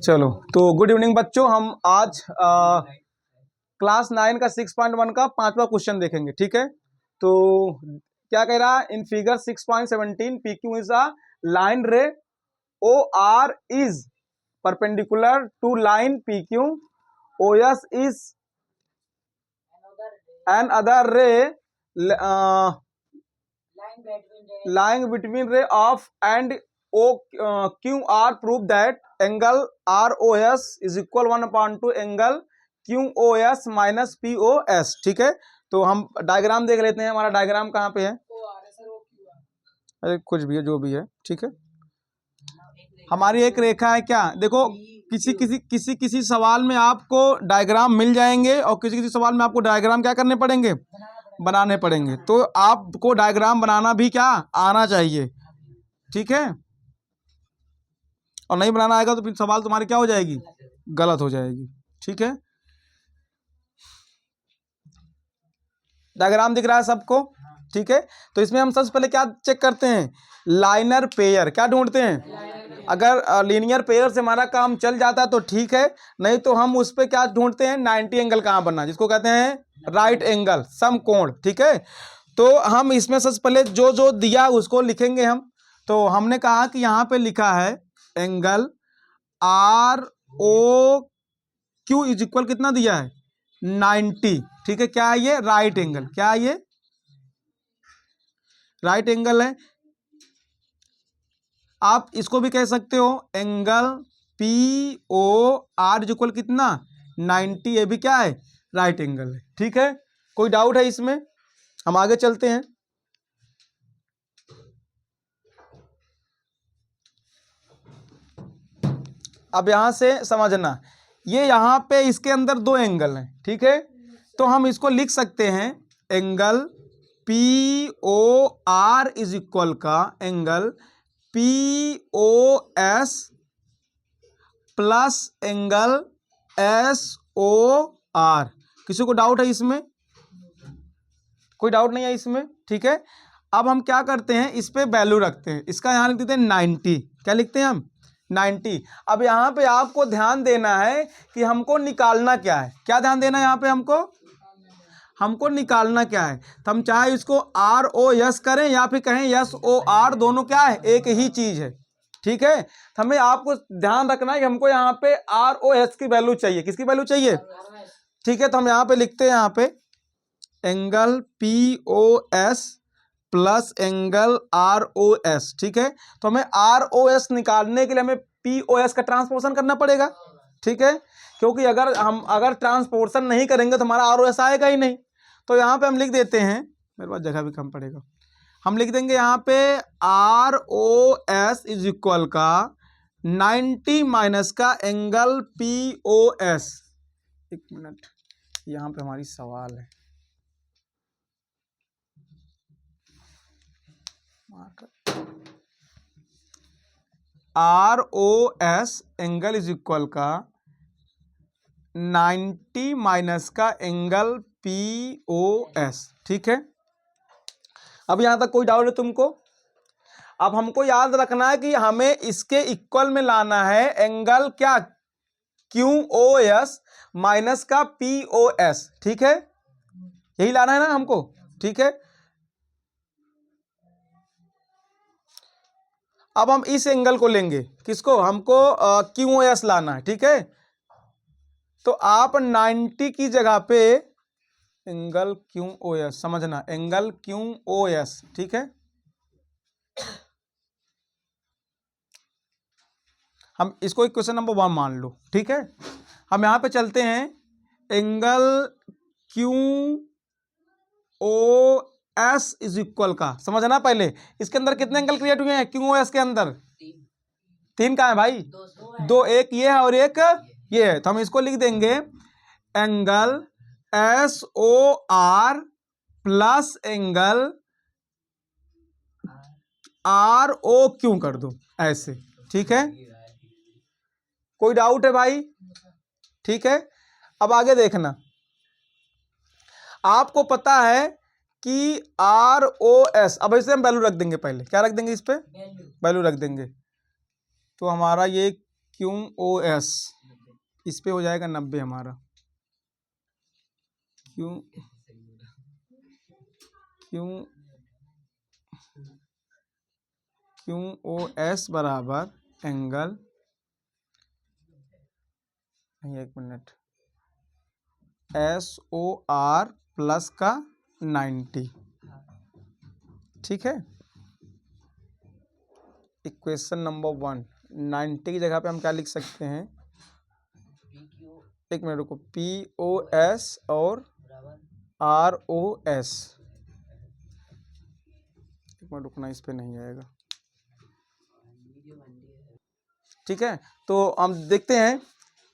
चलो तो good evening बच्चों, हम आज क्लास 9 का 6.1 का 5वां क्वेश्चन देखेंगे। ठीक है, तो क्या कह रहा है? In figure 6.17 PQ is a line ray OR is perpendicular to line PQ, OS is another ray lying between ray of and OQR prove that angle ROS is equal 1/2 angle QOS minus POS। ठीक है, तो हम diagram देख लेते हैं। हमारा diagram कहाँ पे है? अरे कुछ भी है, जो भी है, ठीक है। हमारी एक रेखा है। क्या देखो, किसी सवाल में आपको डायग्राम मिल जाएंगे और किसी सवाल में आपको डायग्राम क्या करने पड़ेंगे? बनाने पड़ेंगे। तो आपको डायग्राम बनाना भी क्या आना चाहिए, ठीक है। और नहीं बनाना आएगा तो फिर सवाल तुम्हारी क्या हो जाएगी? गलत हो जाएगी, ठीक है। डायग्राम दिख रहा है सबको? ठीक है, तो इसमें हम सबसे पहले क्या चेक करते हैं? Liner pair. क्या ढूंढते हैं? अगर लीनियर पेयर से हमारा काम चल जाता है तो ठीक है, नहीं तो हम उस पर क्या ढूंढते हैं? 90 एंगल कहाँ बनना, जिसको कहते हैं राइट एंगल, समकोण। ठीक है, तो हम इसमें सबसे पहले जो जो दिया उसको लिखेंगे हम। तो हमने कहा कि यहाँ पे लिखा है एंगल ROQ इज इक्वल कितना दिया है? 90। ठीक है, क्या है ये? Right angle. क्या है ये? राइट एंगल है। आप इसको भी कह सकते हो एंगल POR इज इक्वल कितना? 90। ये भी क्या है? राइट एंगल है। ठीक है, कोई डाउट है इसमें? हम आगे चलते हैं। अब यहां से समझना, ये यहां पे इसके अंदर दो एंगल हैं। ठीक है, तो हम इसको लिख सकते हैं एंगल POR इज इक्वल का angle POS plus angle SOR। किसी को डाउट है इसमें? कोई डाउट नहीं है इसमें, ठीक है। अब हम क्या करते हैं, इस पे वैल्यू रखते हैं। इसका यहां लिख देते हैं 90। क्या लिखते हैं हम? 90। अब यहाँ पे आपको ध्यान देना है कि हमको निकालना क्या है। क्या ध्यान देना है यहाँ पे? हमको निकालना क्या है। तो हम चाहे इसको ROS करें या फिर कहें SOR, दोनों क्या है? एक ही चीज है। ठीक है, तो हमें आपको ध्यान रखना है कि हमको यहाँ पे ROS की वैल्यू चाहिए। किसकी वैल्यू चाहिए? ठीक है, तो हम यहाँ पे लिखते हैं यहाँ पे angle POS plus angle ROS। ठीक है, तो हमें ROS निकालने के लिए हमें POS का ट्रांसपोर्शन करना पड़ेगा। ठीक है, क्योंकि अगर ट्रांसपोर्शन नहीं करेंगे तो हमारा ROS आएगा ही नहीं। तो यहाँ पे हम लिख देते हैं, मेरे पास जगह भी कम पड़ेगा, हम लिख देंगे यहाँ पे ROS इज इक्वल का 90 माइनस का एंगल POS। एक मिनट, यहाँ पे हमारी सवाल है। ROS एंगल इज इक्वल का 90 माइनस का एंगल POS। ठीक है, अब यहां तक कोई डाउट है तुमको? अब हमको याद रखना है कि हमें इसके इक्वल में लाना है एंगल क्या? QOS माइनस का POS। ठीक है, यही लाना है ना हमको। ठीक है, अब हम इस एंगल को लेंगे। किसको? हमको QOS लाना है। ठीक है, तो आप 90 की जगह पे एंगल QOS समझना, एंगल QOS। ठीक है, हम इसको क्वेश्चन नंबर 1 मान लो। ठीक है, हम यहां पे चलते हैं एंगल QOS इज इक्वल का, समझना पहले इसके अंदर कितने एंगल क्रिएट हुए हैं? QOS के अंदर 3 का है भाई, दो, एक ये है और एक ये है। तो हम इसको लिख देंगे angle SOR plus angle ROQ कर दो ऐसे। ठीक है, कोई डाउट है भाई? ठीक है, अब आगे देखना, आपको पता है कि ROS, अब इसे हम वैल्यू रख देंगे। पहले क्या रख देंगे? इस पे वैल्यू रख देंगे। तो हमारा ये क्यू ओ एस, इस पे हो जाएगा 90 हमारा। क्यू ओ एस बराबर एंगल, एक minute, S O R plus का 90, ठीक है। इक्वेशन नंबर 1, 90 की जगह पे हम क्या लिख सकते हैं, एक मिनट रुको, पी ओ एस और आर ओ एस, एक मिनट रुकना, इस पे नहीं आएगा, ठीक है। तो हम देखते हैं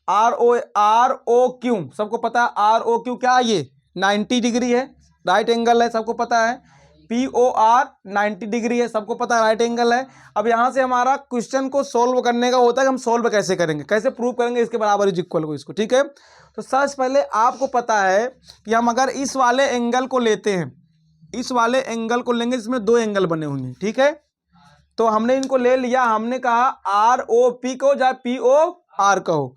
आर ओ क्यू, सबको पता है आर ओ क्यू क्या है, ये 90 डिग्री है, राइट एंगल है, सबको पता है। पी ओ आर 90 डिग्री है, सबको पता है, राइट एंगल है। अब यहाँ से हमारा क्वेश्चन को सोल्व करने का होता है कि हम सोल्व कैसे करेंगे, कैसे प्रूव करेंगे इसके बराबर इज इक्वल को, इसको, ठीक है। तो सबसे पहले आपको पता है कि हम अगर इस वाले एंगल को लेते हैं, इस वाले एंगल को लेंगे जिसमें 2 एंगल बने होंगे, ठीक है। तो हमने इनको ले लिया, हमने कहा आर ओ पी कहो या पी ओ आर कहो,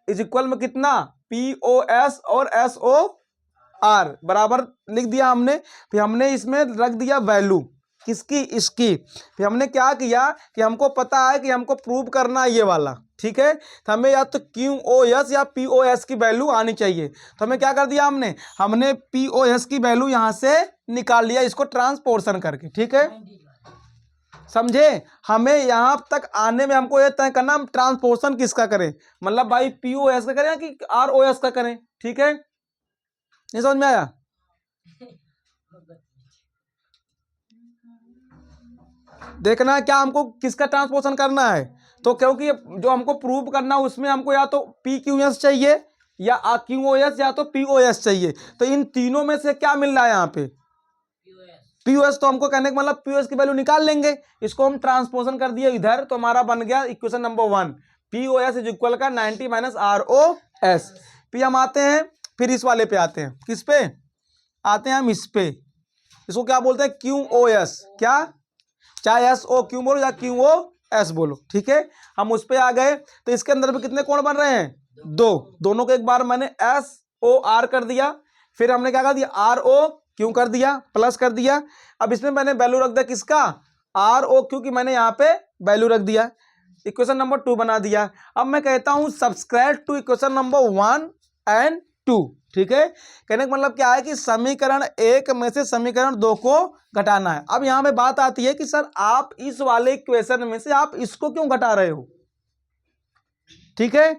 इज इक्वल में कितना, पी ओ एस और एस ओ आर बराबर लिख दिया हमने। फिर हमने इसमें रख दिया वैल्यू किसकी, इसकी। फिर हमने क्या किया कि हमको पता है कि हमको प्रूव करना है ये वाला, ठीक है। तो हमें या तो क्यू ओ एस या पी ओ एस की वैल्यू आनी चाहिए। तो हमें क्या कर दिया, हमने पी ओ एस की वैल्यू यहां से निकाल लिया, इसको ट्रांसपोर्शन करके, ठीक है, समझे। हमें यहां तक आने में हमको ये तय करना हम ट्रांसपोर्शन किसका करें, मतलब भाई पी ओ एस का करें कि आर ओ एस का करें, ठीक है। नहीं समझ में आया, देखना है क्या हमको किसका ट्रांसपोर्शन करना है। तो क्योंकि जो हमको प्रूव करना है उसमें हमको या तो पी क्यू एस चाहिए या क्यू ओ एस या तो पी ओ एस चाहिए। तो इन तीनों में से क्या मिल रहा है यहाँ पे, पी ओ एस। तो हमको कहने का मतलब पी ओ एस की वैल्यू निकाल लेंगे, इसको हम ट्रांसपोर्शन कर दिए इधर, तो हमारा बन गया equation number 1, P O S is equal का 90 माइनस आर ओ एस। फिर हम आते हैं, फिर इस वाले पे आते हैं, किस पे आते हैं हम, इस पे, इसको क्या बोलते हैं, क्यू ओ एस, क्या, चाहे एस ओ क्यू बोलो या क्यू ओ एस बोलो, ठीक है। हम उस पे आ गए, तो इसके अंदर भी कितने कोण बन रहे हैं, 2, दोनों को एक बार मैंने एस ओ आर कर दिया, फिर हमने क्या कर दिया, आर ओ क्यू कर दिया, प्लस कर दिया। अब इसमें मैंने वैल्यू रख दिया किसका, आर ओ क्यू की मैंने यहाँ पे वैल्यू रख दिया, इक्वेशन नंबर 2 बना दिया। अब मैं कहता हूं subscribe to equation number 1 and 2, ठीक है। कहने का मतलब क्या है कि समीकरण 1 में से समीकरण 2 को घटाना है। अब यहां पे बात आती है कि सर आप इस वाले इक्वेशन में से आप इसको क्यों घटा रहे हो, ठीक है।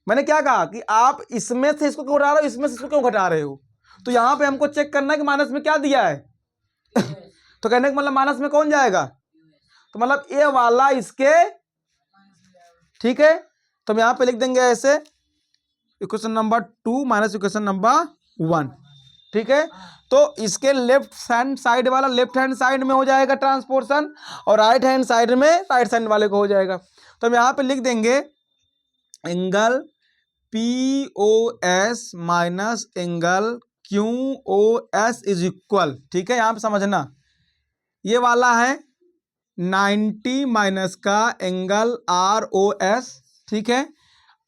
मैंने क्या कहा कि आप इसमें से इसको क्यों घटा रहे हो, इसमें से इसको क्यों घटा रहे हो। तो यहां पे हमको चेक करना है कि माइनस में क्या दिया है तो कहने का मतलब माइनस में कौन जाएगा, तो मतलब ये वाला इसके, ठीक है। तो हम यहां पे लिख देंगे ऐसे, equation number 2 minus equation number 1, ठीक है। तो इसके लेफ्ट हैंड साइड वाला लेफ्ट हैंड साइड में हो जाएगा ट्रांसपोर्शन, और राइट हैंड साइड में राइट साइड वाले को हो जाएगा। तो हम यहाँ पे लिख देंगे angle P O S minus angle Q O S is equal, ठीक है। यहाँ पे समझना ये वाला है 90 माइनस का एंगल आर ओ एस, ठीक है।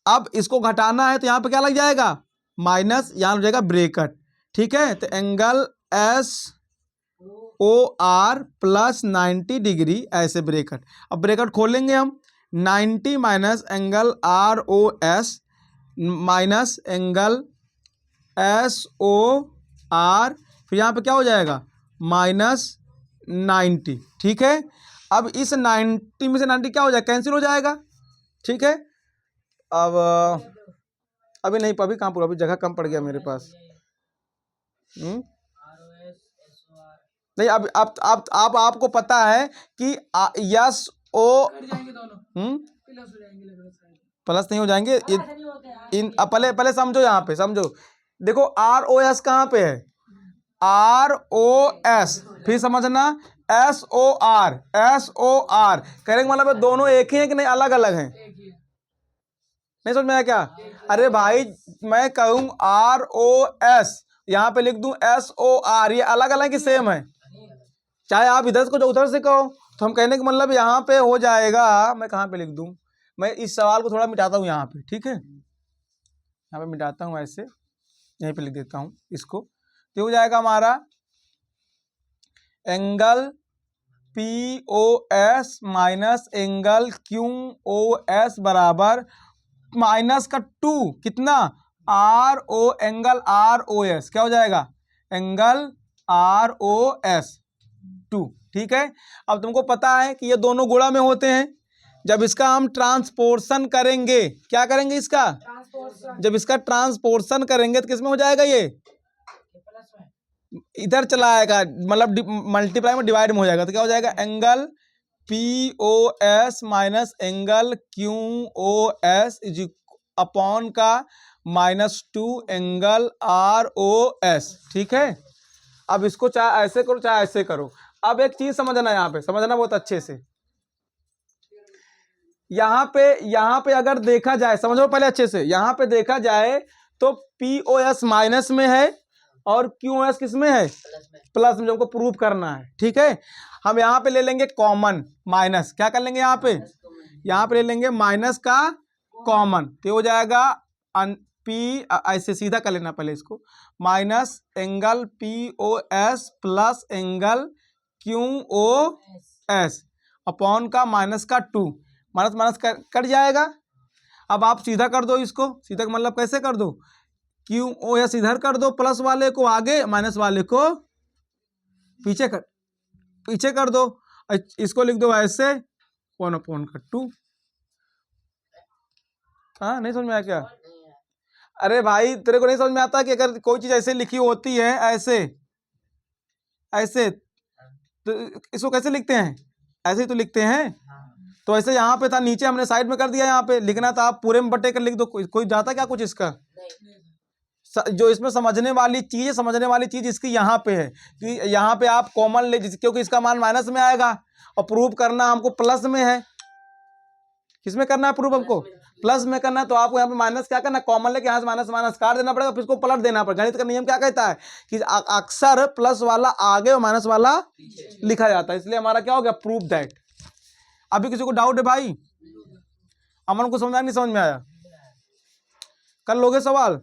अब इसको घटाना है तो यहाँ पे क्या लग जाएगा, माइनस, यहाँ हो जाएगा ब्रेकेट, ठीक है। तो angle S O R plus 90 degree, ऐसे ब्रेकेट। अब ब्रेकेट खोलेंगे हम, 90 minus angle R O S minus angle S O R, फिर यहाँ पे क्या हो जाएगा, माइनस 90, ठीक है। अब इस 90 में से 90 क्या हो जाएगा, कैंसिल हो जाएगा, ठीक है। अब अभी नहीं, अभी कहाँ पूरा, अभी जगह कम पड़ गया मेरे पास। नहीं, अब आप आपको पता है कि यस ओ प्लस नहीं हो जाएंगे इन, पहले पहले समझो, यहाँ पे समझो, देखो आर ओ एस कहाँ पे है, आर ओ एस, फिर समझना S O R, S O R, कहने का मतलब दोनों एक ही हैं कि नहीं, अलग अलग हैं, नहीं समझ में आया क्या। अरे भाई मैं कहूँ आर ओ एस, यहाँ पे लिख दूं एस ओ आर, ये अलग अलग की सेम है, चाहे आप इधर को जो उधर से कहो। तो हम कहने का मतलब यहाँ पे हो जाएगा, मैं कहाँ पे लिख दूं, मैं इस सवाल को थोड़ा मिटाता हूँ यहाँ पे, ठीक है, यहाँ पे मिटाता हूँ ऐसे, यहीं पे लिख देता हूँ इसको, तो हो जाएगा हमारा angle POS minus angle QOS बराबर माइनस का 2 कितना RO एंगल ROS, क्या हो जाएगा एंगल ROS 2, ठीक है। अब तुमको पता है कि ये दोनों गुणा में होते हैं, जब इसका हम ट्रांसपोर्शन करेंगे, क्या करेंगे इसका, जब इसका ट्रांसपोर्शन करेंगे तो किसमें हो जाएगा, ये इधर चला आएगा, मतलब मल्टीप्लाई में डिवाइड में हो जाएगा, तो क्या हो जाएगा angle POS minus angle QOS is upon का -2 एंगल ROS, ठीक है। अब इसको चाहे ऐसे करो चाहे ऐसे करो। अब एक चीज समझना, यहाँ पे समझना बहुत अच्छे से, यहाँ पे अगर देखा जाए, समझो पहले अच्छे से, यहाँ पे देखा जाए तो POS माइनस में है और QOS किस में है, प्लस में, जो हमको प्रूव करना है, ठीक है। हम यहाँ पे ले लेंगे कॉमन माइनस, क्या कर लेंगे यहाँ पे ले लेंगे माइनस का कॉमन, तो हो जाएगा P, ऐसे सीधा कर लेना पहले इसको, minus angle POS plus angle QOS upon का माइनस का 2, माइनस माइनस कट जाएगा। अब आप सीधा कर दो इसको, सीधा मतलब कैसे कर दो, QOS इधर कर दो, प्लस वाले को आगे माइनस वाले को पीछे कर दो, इसको लिख दो ऐसे 1 अपॉन का 2। हाँ नहीं समझ में आया क्या, अरे भाई तेरे को नहीं समझ में आता कि अगर कोई चीज ऐसे लिखी होती है ऐसे तो इसको कैसे लिखते हैं, ऐसे ही तो लिखते हैं। तो ऐसे यहाँ पे था, नीचे हमने साइड में कर दिया, यहाँ पे लिखना था आप पूरे में बटे कर लिख दो, कोई जाता क्या कुछ इसका, जो इसमें समझने वाली चीज इसकी यहाँ पे है कि यहाँ पे आप कॉमन ले, क्योंकि इसका मान माइनस में आएगा और प्रूव करना हमको प्लस में है। किसमें करना है प्रूव, हमको प्लस में करना है, तो आपको यहाँ पे माइनस क्या करना, कॉमन लेके यहाँ से माइनस माइनस काट देना पड़ेगा, फिर इसको पलट देना पड़ेगा। गणित का नियम क्या कहता है कि अक्सर प्लस वाला आगे और माइनस वाला लिखा जाता है, इसलिए हमारा क्या हो गया प्रूव दैट। अभी किसी को डाउट है भाई, अमन को समझ नहीं समझ में आया, कर लोगे सवाल।